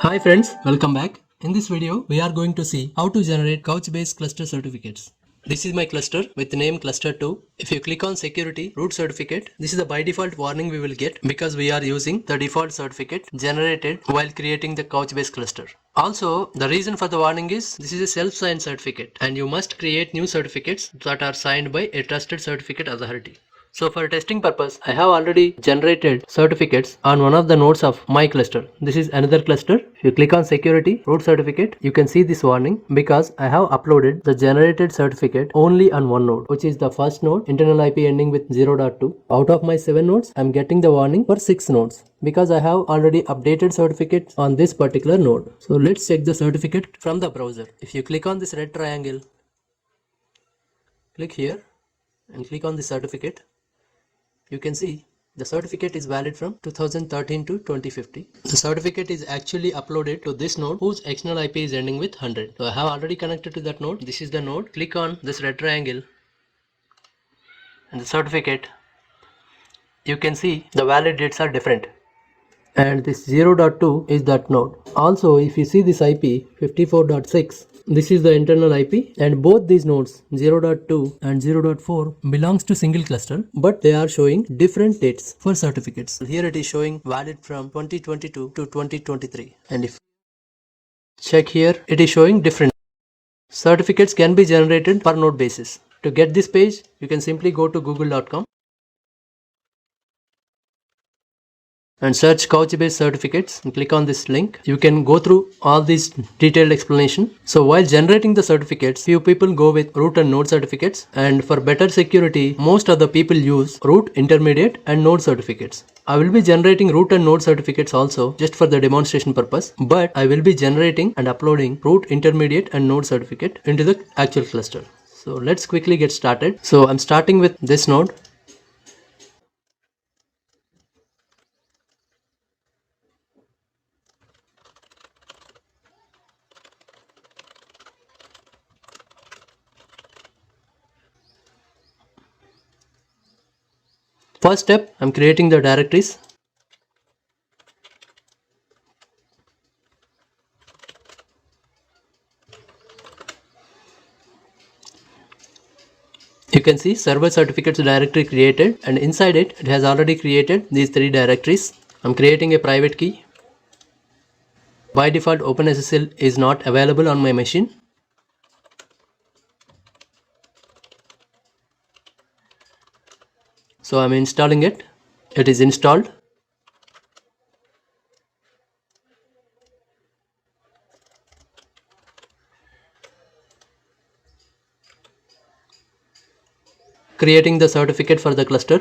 Hi friends, welcome back. In this video, we are going to see how to generate Couchbase cluster certificates. This is my cluster with name cluster 2. If you click on security root certificate, this is the by default warning we will get because we are using the default certificate generated while creating the Couchbase cluster. Also, the reason for the warning is this is a self-signed certificate and you must create new certificates that are signed by a trusted certificate authority. So for testing purpose, I have already generated certificates on one of the nodes of my cluster. This is another cluster. If you click on security root certificate, you can see this warning because I have uploaded the generated certificate only on one node, which is the first node, internal IP ending with 0.2. Out of my 7 nodes, I am getting the warning for 6 nodes because I have already updated certificates on this particular node. So let's check the certificate from the browser. If you click on this red triangle, click here and click on the certificate. You can see the certificate is valid from 2013 to 2050. The certificate is actually uploaded to this node whose external IP is ending with 100. So I have already connected to that node. This is the node. Click on this red triangle and the certificate. You can see the valid dates are different. And this 0.2 is that node. Also, if you see this IP 54.6, this is the internal IP, and both these nodes 0.2 and 0.4 belongs to single cluster, but they are showing different dates for certificates. Here it is showing valid from 2022 to 2023, and if check here, it is showing different. Certificates can be generated per node basis. To get this page, you can simply go to google.com and search Couchbase certificates and click on this link. You can go through all these detailed explanation. So while generating the certificates, few people go with root and node certificates, and for better security, most of the people use root, intermediate and node certificates. I will be generating root and node certificates also just for the demonstration purpose, but I will be generating and uploading root, intermediate and node certificate into the actual cluster. So let's quickly get started. So I'm starting with this node. First step, I'm creating the directories. You can see server certificates directory created, and inside it has already created these 3 directories. I'm creating a private key. By default, OpenSSL is not available on my machine. So I'm installing it. It is installed. Creating the certificate for the cluster.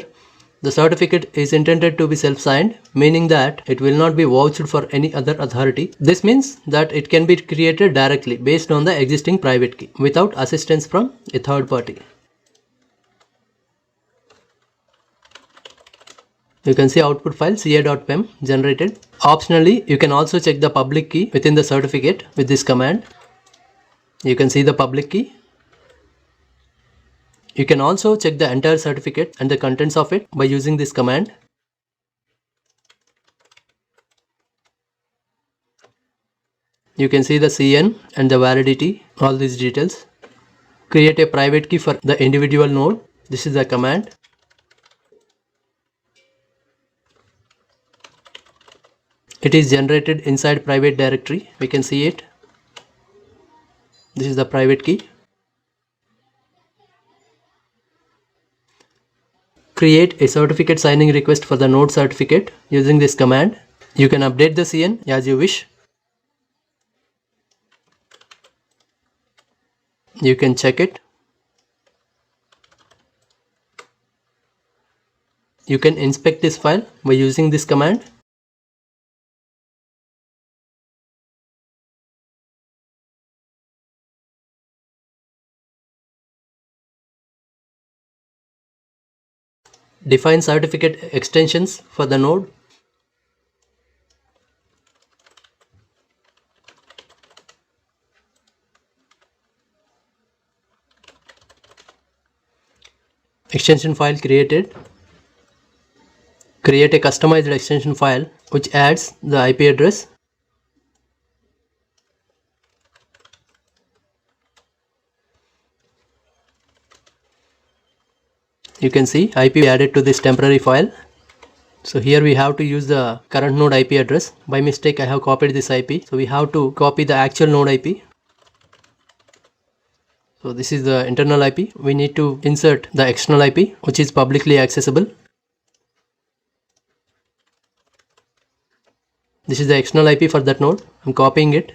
The certificate is intended to be self-signed, meaning that it will not be vouched for any other authority. This means that it can be created directly based on the existing private key without assistance from a third party. You can see output file ca.pem generated. Optionally, you can also check the public key within the certificate with this command. You can see the public key. You can also check the entire certificate and the contents of it by using this command. You can see the CN and the validity, all these details. Create a private key for the individual node. This is the command. It is generated inside private directory. We can see it. This is the private key. Create a certificate signing request for the node certificate using this command. You can update the CN as you wish. You can check it. You can inspect this file by using this command. Define certificate extensions for the node. Extension file created. Create a customized extension file which adds the IP address. you can see IP added to this temporary file. So here we have to use the current node IP address. By mistake I have copied this IP. So we have to copy the actual node IP. So this is the internal IP. We need to insert the external IP, which is publicly accessible. This is the external IP for that node. I'm copying it.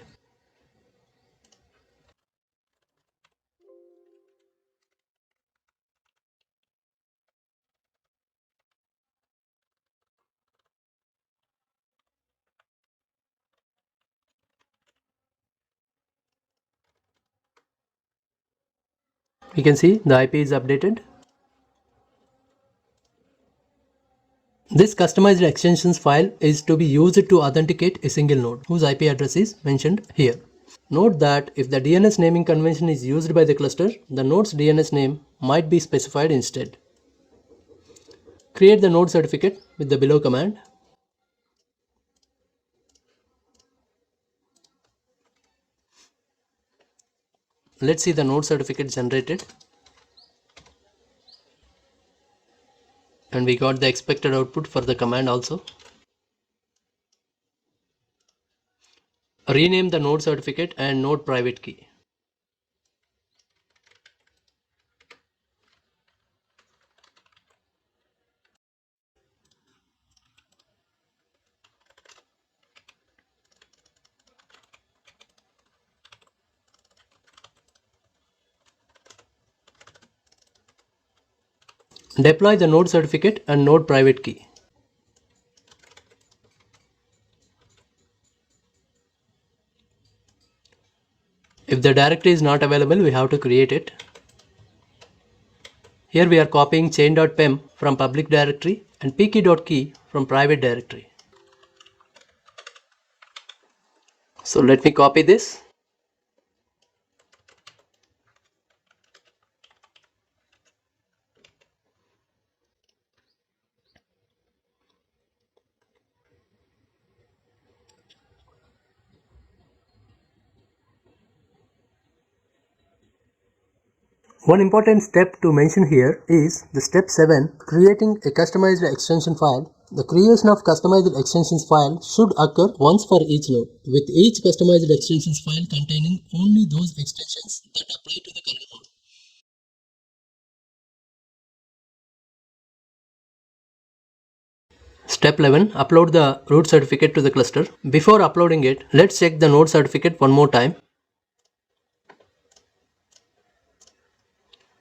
You can see the IP is updated. This customized extensions file is to be used to authenticate a single node whose IP address is mentioned here. Note that if the DNS naming convention is used by the cluster, the node's DNS name might be specified instead. Create the node certificate with the below command. Let's see the node certificate generated. And we got the expected output for the command also. Rename the node certificate and node private key. Deploy the node certificate and node private key. If the directory is not available, we have to create it. Here we are copying chain.pem from public directory and pkey.key from private directory. So let me copy this. One important step to mention here is the step 7, creating a customized extension file. The creation of customized extensions file should occur once for each node, with each customized extensions file containing only those extensions that apply to the current node. Step 11. Upload the root certificate to the cluster. Before uploading it, let's check the node certificate one more time.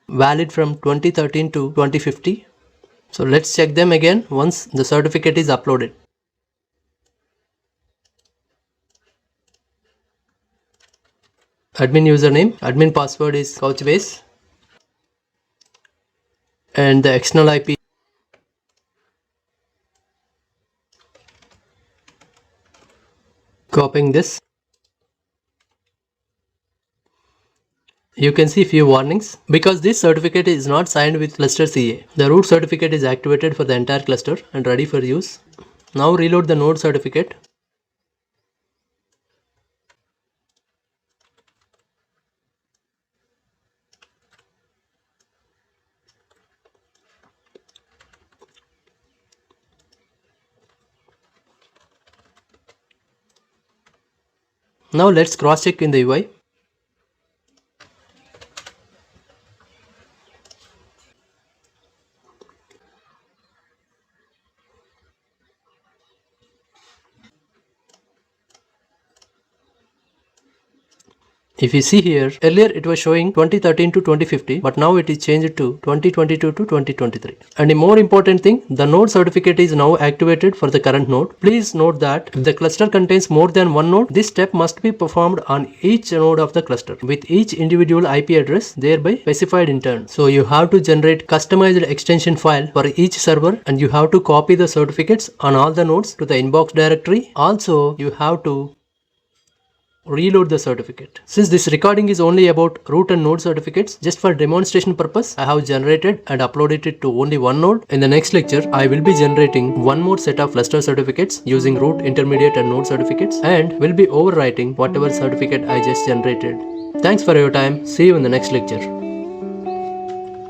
Valid from 2013 to 2050. So let's check them again once the certificate is uploaded. Admin username, admin password is Couchbase, and the external IP. Copying this. You can see few warnings. Because this certificate is not signed with cluster CA, the root certificate is activated for the entire cluster and ready for use. Now reload the node certificate. Now let's cross check in the UI. If you see here, earlier it was showing 2013 to 2050, but now it is changed to 2022 to 2023. And a more important thing, the node certificate is now activated for the current node. Please note that if the cluster contains more than one node, this step must be performed on each node of the cluster with each individual IP address thereby specified in turn. So you have to generate customized extension file for each server, and you have to copy the certificates on all the nodes to the inbox directory. Also, you have to reload the certificate. Since this recording is only about root and node certificates, just for demonstration purpose, I have generated and uploaded it to only one node. In the next lecture, I will be generating one more set of cluster certificates using root, intermediate and node certificates, and will be overwriting whatever certificate I just generated. Thanks for your time. See you in the next lecture.